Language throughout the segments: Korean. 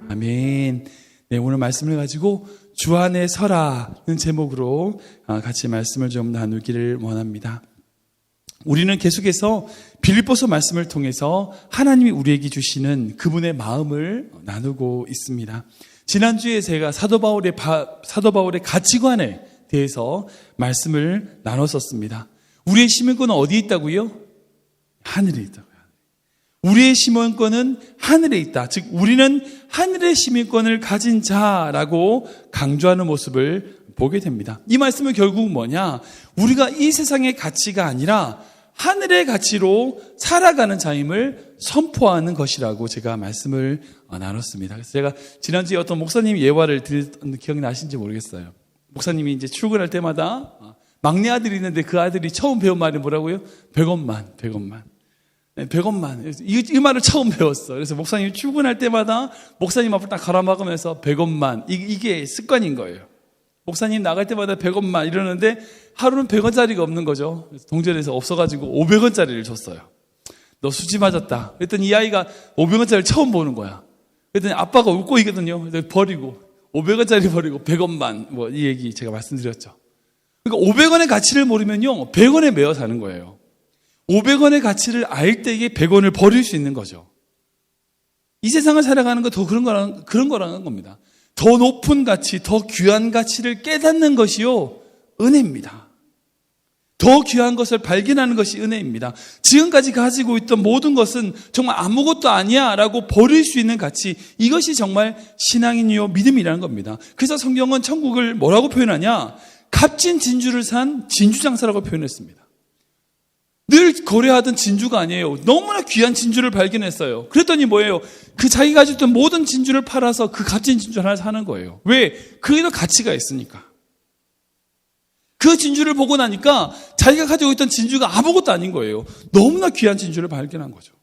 아멘. 네, 오늘 말씀을 가지고 주 안에 서라는 제목으로 같이 말씀을 좀 나누기를 원합니다. 우리는 계속해서 빌립보서 말씀을 통해서 하나님이 우리에게 주시는 그분의 마음을 나누고 있습니다. 지난주에 제가 사도 바울의 가치관에 대해서 말씀을 나눴었습니다. 우리의 시민권은 어디에 있다고요? 하늘에 있다고요. 우리의 시민권은 하늘에 있다. 즉 우리는 하늘의 시민권을 가진 자라고 강조하는 모습을 보게 됩니다. 이 말씀은 결국 뭐냐? 우리가 이 세상의 가치가 아니라 하늘의 가치로 살아가는 자임을 선포하는 것이라고 제가 말씀을 나눴습니다. 그래서 제가 지난주에 어떤 목사님 예화를 드렸던 기억이 나신지 모르겠어요. 목사님이 이제 출근할 때마다 막내 아들이 있는데 그 아들이 처음 배운 말이 뭐라고요? 100원만. 이 말을 처음 배웠어. 그래서 목사님이 출근할 때마다 목사님 앞을 딱 가라막으면서 100원만. 이게 습관인 거예요. 목사님 나갈 때마다 100원만 이러는데 하루는 100원짜리가 없는 거죠. 그래서 동전에서 없어가지고 500원짜리를 줬어요. 너 수지 맞았다. 그랬더니 이 아이가 500원짜리를 처음 보는 거야. 그랬더니 아빠가 웃고 있거든요. 그래서 버리고 500원짜리 버리고 100원만 뭐 이 얘기 제가 말씀드렸죠. 그러니까 500원의 가치를 모르면요 100원에 매여 사는 거예요. 500원의 가치를 알 때에 100원을 버릴 수 있는 거죠. 이 세상을 살아가는 거 더 그런 거라는 겁니다. 더 높은 가치, 더 귀한 가치를 깨닫는 것이요 은혜입니다. 더 귀한 것을 발견하는 것이 은혜입니다. 지금까지 가지고 있던 모든 것은 정말 아무것도 아니야 라고 버릴 수 있는 가치, 이것이 정말 신앙인이요 믿음이라는 겁니다. 그래서 성경은 천국을 뭐라고 표현하냐? 값진 진주를 산 진주장사라고 표현했습니다. 늘 거래하던 진주가 아니에요. 너무나 귀한 진주를 발견했어요. 그랬더니 뭐예요? 그 자기가 가지고 있던 모든 진주를 팔아서 그 값진 진주 하나를 사는 거예요. 왜? 그게도 가치가 있으니까. 그 진주를 보고 나니까 자기가 가지고 있던 진주가 아무것도 아닌 거예요. 너무나 귀한 진주를 발견한 거죠.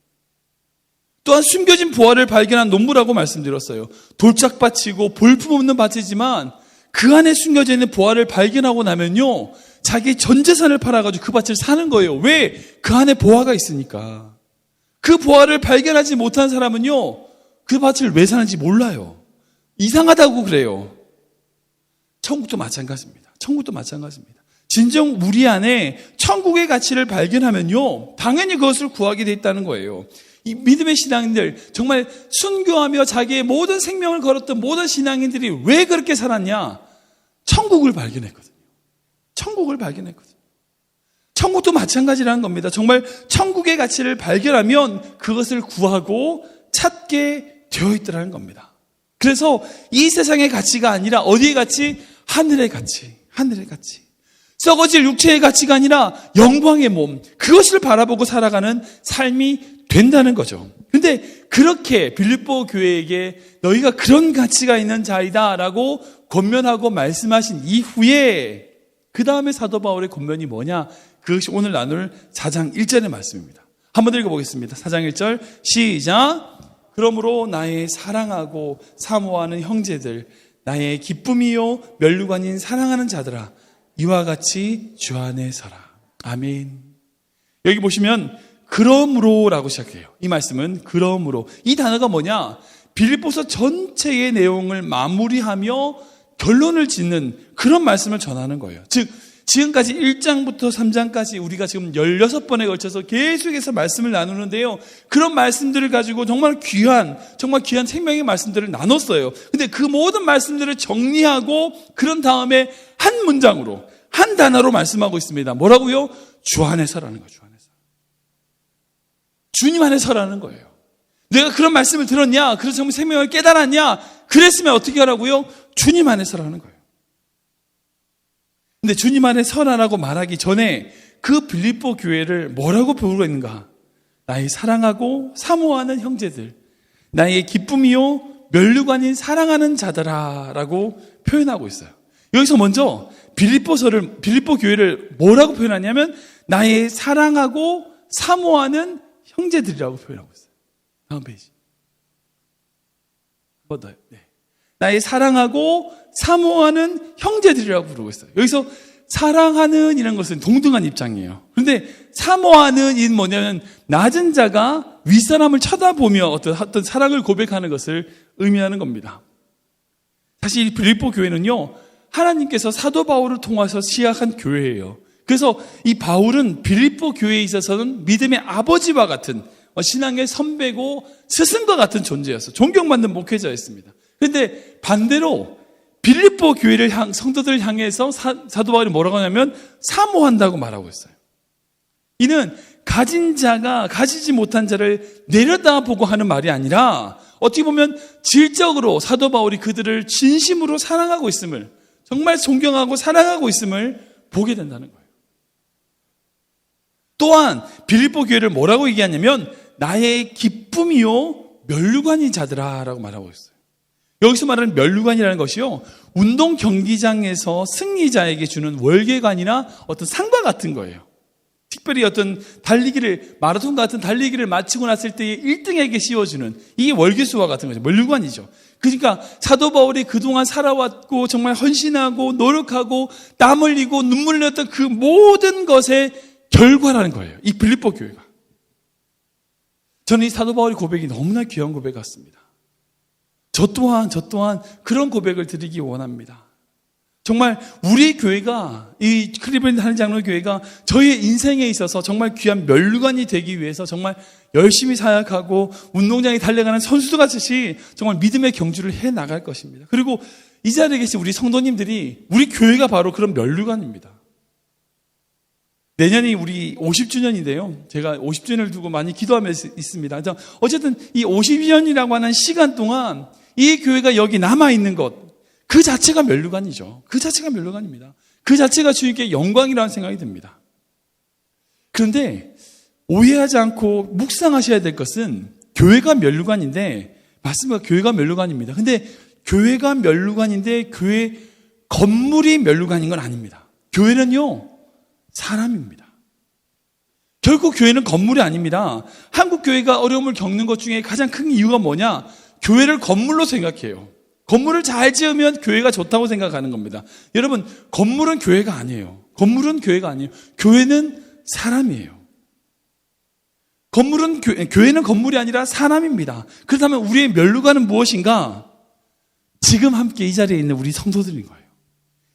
또한 숨겨진 보화를 발견한 농부라고 말씀드렸어요. 돌짝밭이고 볼품없는 밭이지만 그 안에 숨겨져 있는 보화를 발견하고 나면요 자기 전 재산을 팔아가지고 그 밭을 사는 거예요. 왜? 그 안에 보화가 있으니까. 그 보화를 발견하지 못한 사람은요 그 밭을 왜 사는지 몰라요. 이상하다고 그래요. 천국도 마찬가지입니다. 진정 우리 안에 천국의 가치를 발견하면요 당연히 그것을 구하게 돼 있다는 거예요. 이 믿음의 신앙인들, 정말 순교하며 자기의 모든 생명을 걸었던 모든 신앙인들이 왜 그렇게 살았냐? 천국을 발견했거든요. 천국도 마찬가지라는 겁니다. 정말 천국의 가치를 발견하면 그것을 구하고 찾게 되어 있더라는 겁니다. 그래서 이 세상의 가치가 아니라 어디의 가치? 하늘의 가치. 썩어질 육체의 가치가 아니라 영광의 몸, 그것을 바라보고 살아가는 삶이 된다는 거죠. 근데 그렇게 빌립보 교회에게 너희가 그런 가치가 있는 자이다 라고 권면하고 말씀하신 이후에 그 다음에 사도 바울의 권면이 뭐냐? 그것이 오늘 나눌 4장 1절의 말씀입니다. 한번 읽어보겠습니다. 4장 1절 시작. 그러므로 나의 사랑하고 사모하는 형제들, 나의 기쁨이요 면류관인 사랑하는 자들아, 이와 같이 주 안에 서라. 아멘. 여기 보시면 그러므로라고 시작해요. 이 말씀은 그러므로. 이 단어가 뭐냐? 빌립보서 전체의 내용을 마무리하며 결론을 짓는 그런 말씀을 전하는 거예요. 즉 지금까지 1장부터 3장까지 우리가 지금 16번에 걸쳐서 계속해서 말씀을 나누는데요. 그런 말씀들을 가지고 정말 귀한 생명의 말씀들을 나눴어요. 근데 그 모든 말씀들을 정리하고 그런 다음에 한 문장으로, 한 단어로 말씀하고 있습니다. 뭐라고요? 주 안에 서라는 거예요. 주님 안에 서라는 거예요. 내가 그런 말씀을 들었냐? 그래서 정말 생명을 깨달았냐? 그랬으면 어떻게 하라고요? 주님 안에 서라는 거예요. 근데 주님 안에 서라라고 말하기 전에 그 빌립보 교회를 뭐라고 부르고 있는가? 나의 사랑하고 사모하는 형제들, 나의 기쁨이요 면류관인 사랑하는 자들아 라고 표현하고 있어요. 여기서 먼저 빌립보 교회를 뭐라고 표현하냐면 나의 사랑하고 사모하는 형제들이라고 표현하고 있어요. 다음 페이지. 한 번 더요. 네. 나의 사랑하고 사모하는 형제들이라고 부르고 있어요. 여기서 사랑하는 이런 것은 동등한 입장이에요. 그런데 사모하는 이 뭐냐면 낮은 자가 윗사람을 쳐다보며 어떤 사랑을 고백하는 것을 의미하는 겁니다. 사실 이 빌립보 교회는요, 하나님께서 사도 바울을 통해서 시작한 교회예요. 그래서 이 바울은 빌립보 교회에 있어서는 믿음의 아버지와 같은 신앙의 선배고 스승과 같은 존재였어요. 존경받는 목회자였습니다. 그런데 반대로 빌립보 교회를 성도들을 향해서 사도 바울이 뭐라고 하냐면 사모한다고 말하고 있어요. 이는 가진 자가 가지지 못한 자를 내려다보고 하는 말이 아니라 어떻게 보면 질적으로 사도 바울이 그들을 진심으로 사랑하고 있음을, 정말 존경하고 사랑하고 있음을 보게 된다는 거예요. 또한 빌립보 교회를 뭐라고 얘기하냐면 나의 기쁨이요 면류관인 자들아 라고 말하고 있어요. 여기서 말하는 면류관이라는 것이요, 운동 경기장에서 승리자에게 주는 월계관이나 어떤 상과 같은 거예요. 특별히 어떤 달리기를, 마라톤 같은 달리기를 마치고 났을 때의 1등에게 씌워주는 이게 월계수와 같은 거죠. 면류관이죠. 그러니까 사도 바울이 그동안 살아왔고 정말 헌신하고 노력하고 땀 흘리고 눈물 흘렸던 그 모든 것의 결과라는 거예요. 이 빌립보 교회가. 저는 이 사도 바울의 고백이 너무나 귀한 고백 같습니다. 저 또한 그런 고백을 드리기 원합니다. 정말 우리 교회가, 이 클리블랜드 한인장로 교회가 저의 인생에 있어서 정말 귀한 면류관이 되기 위해서 정말 열심히 사역하고 운동장에 달려가는 선수들 같이 정말 믿음의 경주를 해 나갈 것입니다. 그리고 이 자리에 계신 우리 성도님들이 우리 교회가 바로 그런 면류관입니다. 내년이 우리 50주년인데요. 제가 50주년을 두고 많이 기도하며 있습니다. 어쨌든 이 50년이라고 하는 시간 동안 이 교회가 여기 남아있는 것, 그 자체가 면류관이죠. 그 자체가 면류관입니다. 그 자체가 주님께 영광이라는 생각이 듭니다. 그런데 오해하지 않고 묵상하셔야 될 것은 교회가 면류관인데, 맞습니다. 교회가 면류관입니다. 근데 교회가 면류관인데 교회 건물이 면류관인 건 아닙니다. 교회는요, 사람입니다. 결국 교회는 건물이 아닙니다. 한국 교회가 어려움을 겪는 것 중에 가장 큰 이유가 뭐냐? 교회를 건물로 생각해요. 건물을 잘 지으면 교회가 좋다고 생각하는 겁니다. 여러분, 건물은 교회가 아니에요. 건물은 교회가 아니에요. 교회는 사람이에요. 교회는 건물이 아니라 사람입니다. 그렇다면 우리의 면류관은 무엇인가? 지금 함께 이 자리에 있는 우리 성도들인 거예요.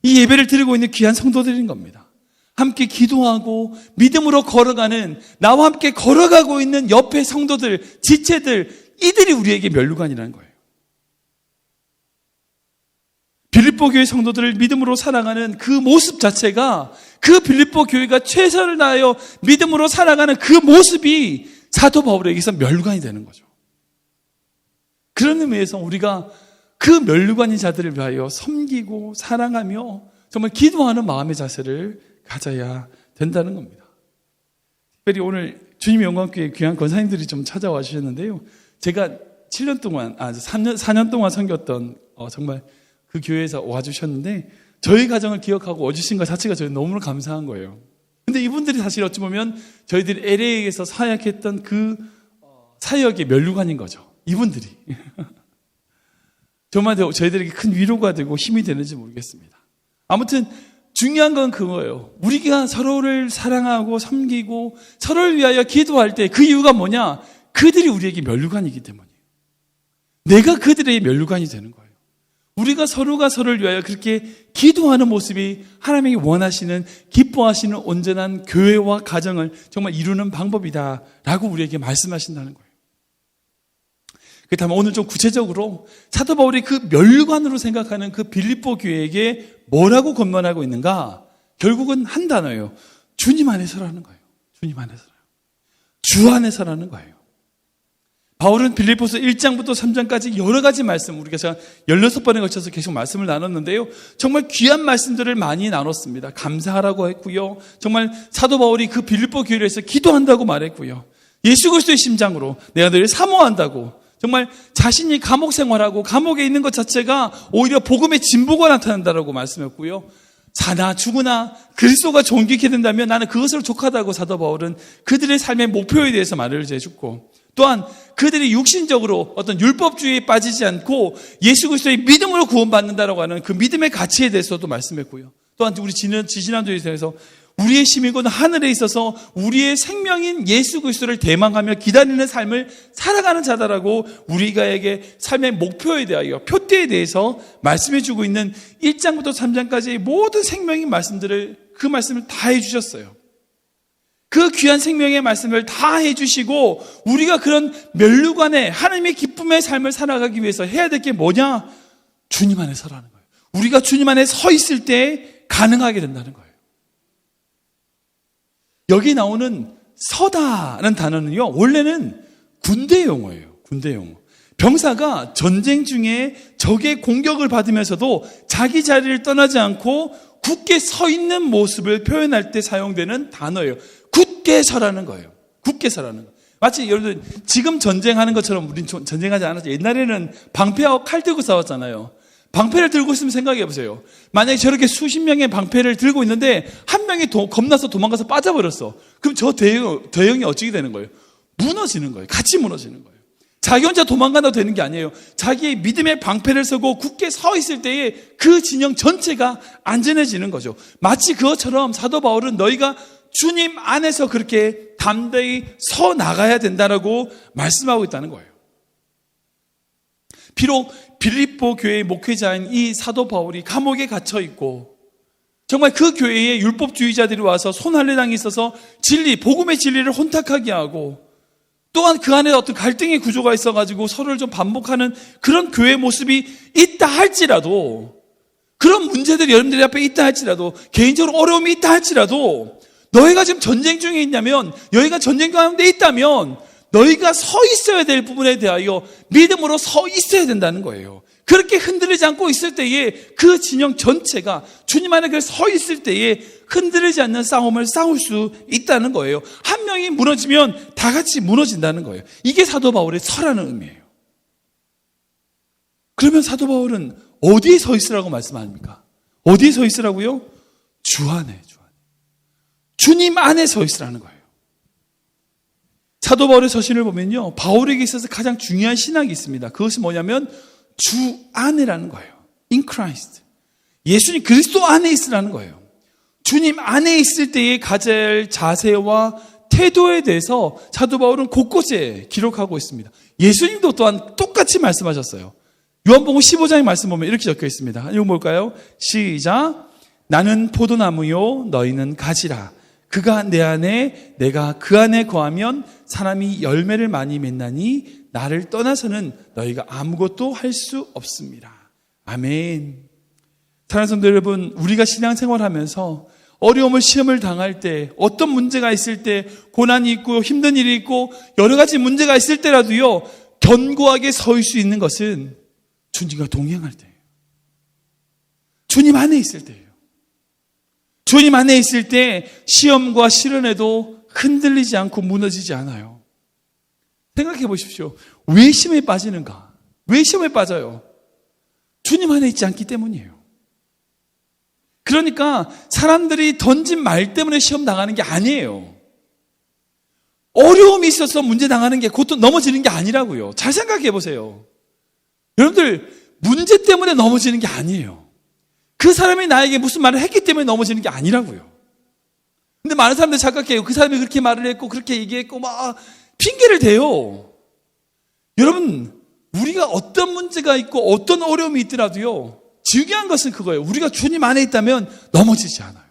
이 예배를 드리고 있는 귀한 성도들인 겁니다. 함께 기도하고 믿음으로 걸어가는, 나와 함께 걸어가고 있는 옆에 성도들, 지체들, 이들이 우리에게 면류관이라는 거예요. 빌립보 교회 성도들을 믿음으로 사랑하는 그 모습 자체가, 그 빌립보 교회가 최선을 다하여 믿음으로 살아가는 그 모습이 사도 바울에게서 면류관이 되는 거죠. 그런 의미에서 우리가 그 면류관인 자들을 위하여 섬기고 사랑하며 정말 기도하는 마음의 자세를 가져야 된다는 겁니다. 특별히 오늘 주님의 영광교회 귀한 권사님들이 좀 찾아와 주셨는데요. 제가 4년 동안 섬겼던 정말 그 교회에서 와주셨는데 저희 가정을 기억하고 와주신 것 자체가 저희 너무나 감사한 거예요. 근데 이분들이 사실 어찌 보면 저희들이 LA에서 사역했던 그 사역의 면류관인 거죠. 이분들이. 정말 저희들에게 큰 위로가 되고 힘이 되는지 모르겠습니다. 아무튼 중요한 건 그거예요. 우리가 서로를 사랑하고 섬기고 서로를 위하여 기도할 때 그 이유가 뭐냐? 그들이 우리에게 면류관이기 때문이에요. 내가 그들의 면류관이 되는 거예요. 우리가 서로가 서로를 위하여 그렇게 기도하는 모습이 하나님이 원하시는, 기뻐하시는 온전한 교회와 가정을 정말 이루는 방법이다라고 우리에게 말씀하신다는 거예요. 그렇다면 오늘 좀 구체적으로 사도 바울이 그 면류관으로 생각하는 그 빌립보 교회에게 뭐라고 권면하고 있는가? 결국은 한 단어예요. 주님 안에서라는 거예요. 주님 안에서라요. 주 안에서라는 거예요. 바울은 빌립보서 1장부터 3장까지 여러 가지 말씀, 우리가 제가 16번에 걸쳐서 계속 말씀을 나눴는데요. 정말 귀한 말씀들을 많이 나눴습니다. 감사하라고 했고요. 정말 사도 바울이 그 빌립보 교회를 해서 기도한다고 말했고요. 예수 그리스도의 심장으로 내가 너를 사모한다고, 정말 자신이 감옥 생활하고 감옥에 있는 것 자체가 오히려 복음의 진보가 나타난다라고 말씀했고요. 사나 죽으나 그리스도가 존귀케 된다면 나는 그것을 족하다고 사도 바울은 그들의 삶의 목표에 대해서 말을 해주고, 또한 그들이 육신적으로 어떤 율법주의에 빠지지 않고 예수 그리스도의 믿음으로 구원받는다라고 하는 그 믿음의 가치에 대해서도 말씀했고요. 또한 우리 지지난주에서 우리의 힘이고 하늘에 있어서 우리의 생명인 예수 그리스도를 대망하며 기다리는 삶을 살아가는 자다라고 우리가에게 삶의 목표에 대하여 표대에 대해서 말씀해 주고 있는 1장부터 3장까지의 모든 생명인 말씀들을 그 말씀을 다 해주셨어요. 그 귀한 생명의 말씀을 다 해주시고 우리가 그런 멸류관에 하나님의 기쁨의 삶을 살아가기 위해서 해야 될 게 뭐냐? 주님 안에 서라는 거예요. 우리가 주님 안에 서 있을 때 가능하게 된다는 거예요. 여기 나오는 서다라는 단어는요, 원래는 군대 용어예요. 군대 용어. 병사가 전쟁 중에 적의 공격을 받으면서도 자기 자리를 떠나지 않고 굳게 서 있는 모습을 표현할 때 사용되는 단어예요. 굳게 서라는 거예요. 굳게 서라는 거. 마치 여러분 지금 전쟁하는 것처럼 우린 전쟁하지 않았죠. 옛날에는 방패하고 칼 들고 싸웠잖아요. 방패를 들고 있으면 생각해 보세요. 만약에 저렇게 수십 명의 방패를 들고 있는데 한 명이 겁나서 도망가서 빠져버렸어. 그럼 저 대형이 어찌게 되는 거예요? 무너지는 거예요. 같이 무너지는 거예요. 자기 혼자 도망간다고 되는 게 아니에요. 자기의 믿음의 방패를 서고 굳게 서 있을 때에 그 진영 전체가 안전해지는 거죠. 마치 그것처럼 사도 바울은 너희가 주님 안에서 그렇게 담대히 서 나가야 된다라고 말씀하고 있다는 거예요. 비록 빌립보 교회의 목회자인 이 사도 바울이 감옥에 갇혀 있고 정말 그 교회에 율법주의자들이 와서 손할례당이 있어서 복음의 진리를 혼탁하게 하고 또한 그 안에 어떤 갈등의 구조가 있어가지고 서로를 좀 반복하는 그런 교회 모습이 있다 할지라도, 그런 문제들이 여러분들 앞에 있다 할지라도, 개인적으로 어려움이 있다 할지라도 너희가 지금 전쟁 중에 있냐면, 너희가 전쟁 가운데 있다면 너희가 서 있어야 될 부분에 대하여 믿음으로 서 있어야 된다는 거예요. 그렇게 흔들리지 않고 있을 때에 그 진영 전체가 주님 안에 서 있을 때에 흔들리지 않는 싸움을 싸울 수 있다는 거예요. 한 명이 무너지면 다 같이 무너진다는 거예요. 이게 사도 바울의 서라는 의미예요. 그러면 사도 바울은 어디에 서 있으라고 말씀합니까? 어디에 서 있으라고요? 주 안에. 주님 안에 서 있으라는 거예요. 사도 바울의 서신을 보면요, 바울에게 있어서 가장 중요한 신학이 있습니다. 그것이 뭐냐면 주 안에라는 거예요. In Christ. 예수님 그리스도 안에 있으라는 거예요. 주님 안에 있을 때에 가져야 할 자세와 태도에 대해서 사도 바울은 곳곳에 기록하고 있습니다. 예수님도 또한 똑같이 말씀하셨어요. 요한복음 15장의 말씀 보면 이렇게 적혀 있습니다. 이거 뭘까요? 시작. 나는 포도나무요 너희는 가지라. 그가 내 안에 내가 그 안에 거하면 사람이 열매를 많이 맺나니 나를 떠나서는 너희가 아무것도 할 수 없습니다. 아멘. 사랑하는 성도 여러분, 우리가 신앙생활하면서 어려움을 시험을 당할 때, 어떤 문제가 있을 때, 고난이 있고 힘든 일이 있고 여러 가지 문제가 있을 때라도요, 견고하게 서 있을 수 있는 것은 주님과 동행할 때예요. 주님 안에 있을 때예요. 주님 안에 있을 때 시험과 시련에도 흔들리지 않고 무너지지 않아요. 생각해 보십시오. 왜 시험에 빠지는가? 왜 시험에 빠져요? 주님 안에 있지 않기 때문이에요. 그러니까 사람들이 던진 말 때문에 시험 당하는 게 아니에요. 어려움이 있어서 문제 당하는 게 그것도 넘어지는 게 아니라고요. 잘 생각해 보세요. 여러분들 문제 때문에 넘어지는 게 아니에요. 그 사람이 나에게 무슨 말을 했기 때문에 넘어지는 게 아니라고요. 근데 많은 사람들이 착각해요. 그 사람이 그렇게 말을 했고 그렇게 얘기했고 막 핑계를 대요. 여러분, 우리가 어떤 문제가 있고 어떤 어려움이 있더라도요, 중요한 것은 그거예요. 우리가 주님 안에 있다면 넘어지지 않아요.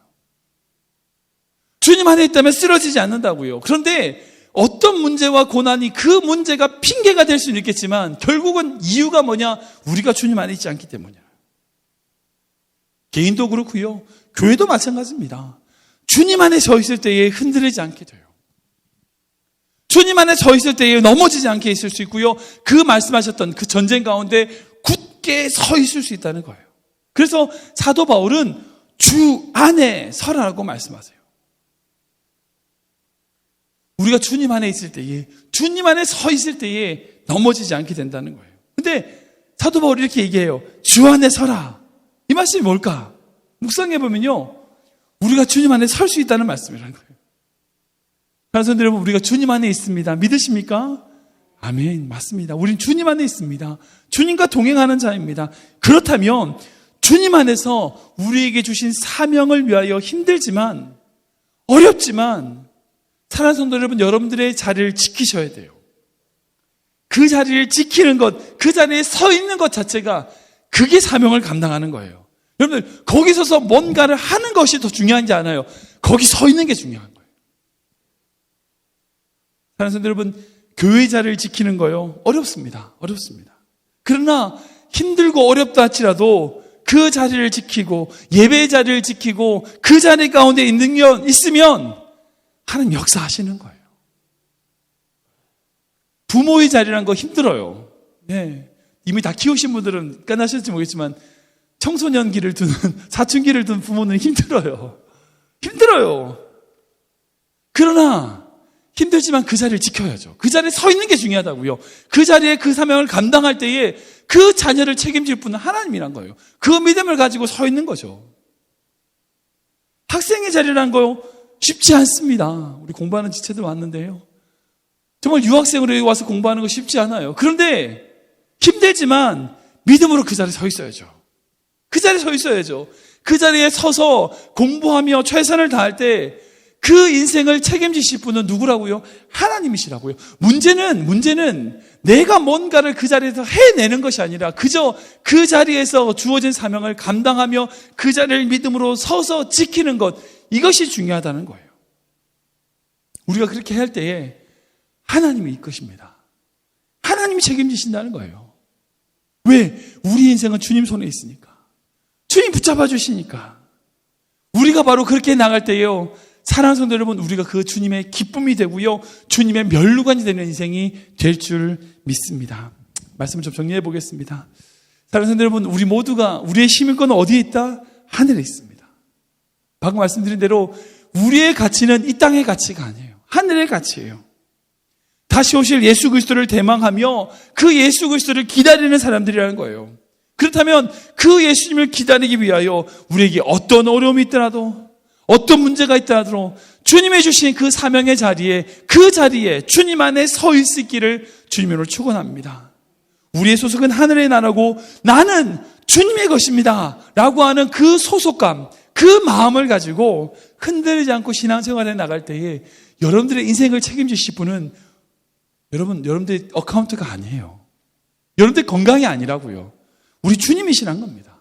주님 안에 있다면 쓰러지지 않는다고요. 그런데 어떤 문제와 고난이 그 문제가 핑계가 될 수는 있겠지만 결국은 이유가 뭐냐? 우리가 주님 안에 있지 않기 때문이에요. 개인도 그렇고요, 교회도 마찬가지입니다. 주님 안에 서 있을 때에 흔들리지 않게 돼요. 주님 안에 서 있을 때에 넘어지지 않게 있을 수 있고요, 그 말씀하셨던 그 전쟁 가운데 굳게 서 있을 수 있다는 거예요. 그래서 사도 바울은 주 안에 서라고 말씀하세요. 우리가 주님 안에 있을 때에, 주님 안에 서 있을 때에 넘어지지 않게 된다는 거예요. 근데 사도 바울이 이렇게 얘기해요. 주 안에 서라. 이 말씀이 뭘까? 묵상해 보면요, 우리가 주님 안에 설 수 있다는 말씀이라는 거예요. 그래서 여러분, 우리가 주님 안에 있습니다. 믿으십니까? 아멘. 맞습니다. 우린 주님 안에 있습니다. 주님과 동행하는 자입니다. 그렇다면 주님 안에서 우리에게 주신 사명을 위하여 힘들지만, 어렵지만 사랑하는 성도 여러분, 여러분들의 자리를 지키셔야 돼요. 그 자리를 지키는 것, 그 자리에 서 있는 것 자체가 그게 사명을 감당하는 거예요. 여러분들 거기 서서 뭔가를 하는 것이 더 중요한지 않아요. 거기 서 있는 게 중요한 거예요. 사랑하는 성도 여러분, 교회 자리를 지키는 거요, 어렵습니다. 어렵습니다. 그러나 힘들고 어렵다 할지라도 그 자리를 지키고 예배의 자리를 지키고 그 자리 가운데 있으면 하나님 역사하시는 거예요. 부모의 자리란 거 힘들어요. 네. 이미 다 키우신 분들은 끝나셨을지 모르겠지만 청소년기를 두는, 사춘기를 둔 부모는 힘들어요. 힘들어요. 그러나 힘들지만 그 자리를 지켜야죠. 그 자리에 서 있는 게 중요하다고요. 그 자리에 그 사명을 감당할 때에 그 자녀를 책임질 분은 하나님이란 거예요. 그 믿음을 가지고 서 있는 거죠. 학생의 자리란 거요, 쉽지 않습니다. 우리 공부하는 지체들 왔는데요, 정말 유학생으로 와서 공부하는 거 쉽지 않아요. 그런데 힘들지만 믿음으로 그 자리에 서 있어야죠. 그 자리에 서 있어야죠. 그 자리에 서서 공부하며 최선을 다할 때 그 인생을 책임지실 분은 누구라고요? 하나님이시라고요. 문제는 내가 뭔가를 그 자리에서 해내는 것이 아니라 그저 그 자리에서 주어진 사명을 감당하며 그 자리를 믿음으로 서서 지키는 것, 이것이 중요하다는 거예요. 우리가 그렇게 할 때에 하나님이 이끄십니다. 하나님이 책임지신다는 거예요. 왜? 우리 인생은 주님 손에 있으니까. 주님 붙잡아 주시니까. 우리가 바로 그렇게 나갈 때요, 사랑하는 성도 여러분, 우리가 그 주님의 기쁨이 되고요, 주님의 면류관이 되는 인생이 될 줄 믿습니다. 말씀을 좀 정리해 보겠습니다. 사랑하는 성도 여러분, 우리 모두가 우리의 시민권은 어디에 있다? 하늘에 있습니다. 방금 말씀드린 대로 우리의 가치는 이 땅의 가치가 아니에요. 하늘의 가치예요. 다시 오실 예수 그리스도를 대망하며 그 예수 그리스도를 기다리는 사람들이라는 거예요. 그렇다면 그 예수님을 기다리기 위하여 우리에게 어떤 어려움이 있더라도, 어떤 문제가 있더라도 주님이 주신 그 사명의 자리에, 그 자리에 주님 안에 서 있기를 주님으로 축원합니다. 우리의 소속은 하늘의 나라고 나는 주님의 것입니다 라고 하는 그 소속감, 그 마음을 가지고 흔들리지 않고 신앙생활에 나갈 때에 여러분들의 인생을 책임지실 분은 여러분들의 어카운트가 아니에요. 여러분들의 건강이 아니라고요. 우리 주님이시란 겁니다.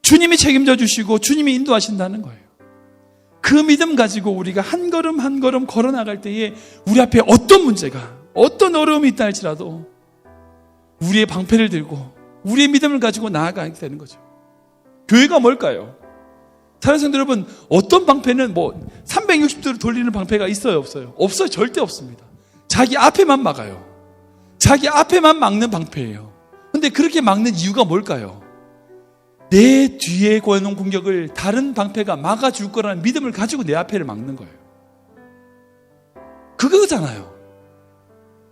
주님이 책임져 주시고 주님이 인도하신다는 거예요. 그 믿음 가지고 우리가 한 걸음 한 걸음 걸어 나갈 때에 우리 앞에 어떤 문제가, 어떤 어려움이 있다 할지라도 우리의 방패를 들고 우리의 믿음을 가지고 나아가게 되는 거죠. 교회가 뭘까요? 사랑하는 성도 여러분, 어떤 방패는 360도로 돌리는 방패가 있어요, 없어요? 없어요. 절대 없습니다. 자기 앞에만 막아요. 자기 앞에만 막는 방패예요. 근데 그렇게 막는 이유가 뭘까요? 내 뒤에 거해놓은 공격을 다른 방패가 막아줄 거라는 믿음을 가지고 내 앞에를 막는 거예요. 그거잖아요.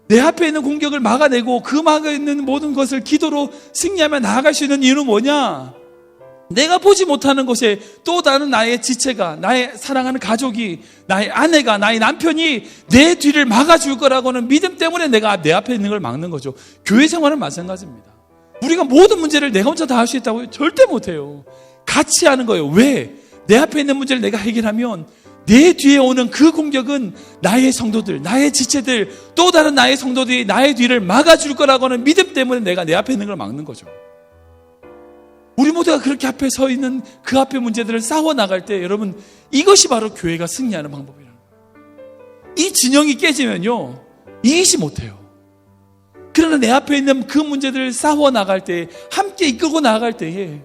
내 앞에 있는 공격을 막아내고 그 막아 있는 모든 것을 기도로 승리하며 나아갈 수 있는 이유는 뭐냐? 내가 보지 못하는 곳에 또 다른 나의 지체가, 나의 사랑하는 가족이, 나의 아내가, 나의 남편이 내 뒤를 막아줄 거라고는 믿음 때문에 내가 내 앞에 있는 걸 막는 거죠. 교회 생활은 마찬가지입니다. 우리가 모든 문제를 내가 혼자 다 할 수 있다고요? 절대 못해요. 같이 하는 거예요. 왜? 내 앞에 있는 문제를 내가 해결하면 내 뒤에 오는 그 공격은 나의 성도들, 나의 지체들, 또 다른 나의 성도들이 나의 뒤를 막아줄 거라고 하는 믿음 때문에 내가 내 앞에 있는 걸 막는 거죠. 우리 모두가 그렇게 앞에 서 있는 그 앞의 문제들을 싸워 나갈 때 여러분, 이것이 바로 교회가 승리하는 방법이라는 거예요. 이 진영이 깨지면요, 이기지 못해요. 그러나 내 앞에 있는 그 문제들을 싸워 나갈 때, 함께 이끌고 나갈 때에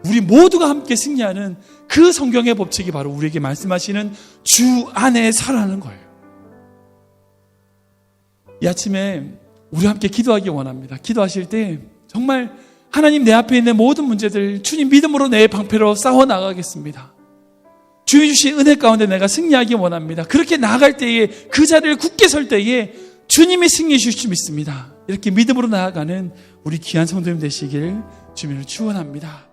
우리 모두가 함께 승리하는 그 성경의 법칙이 바로 우리에게 말씀하시는 주 안에 서라는 거예요. 이 아침에 우리 함께 기도하기 원합니다. 기도하실 때 정말 하나님, 내 앞에 있는 모든 문제들 주님 믿음으로 내 방패로 싸워 나가겠습니다. 주님 주신 은혜 가운데 내가 승리하기 원합니다. 그렇게 나아갈 때에, 그 자리를 굳게 설 때에 주님이 승리해 주실 줄 믿습니다. 이렇게 믿음으로 나아가는 우리 귀한 성도님 되시길 주님을 축원합니다.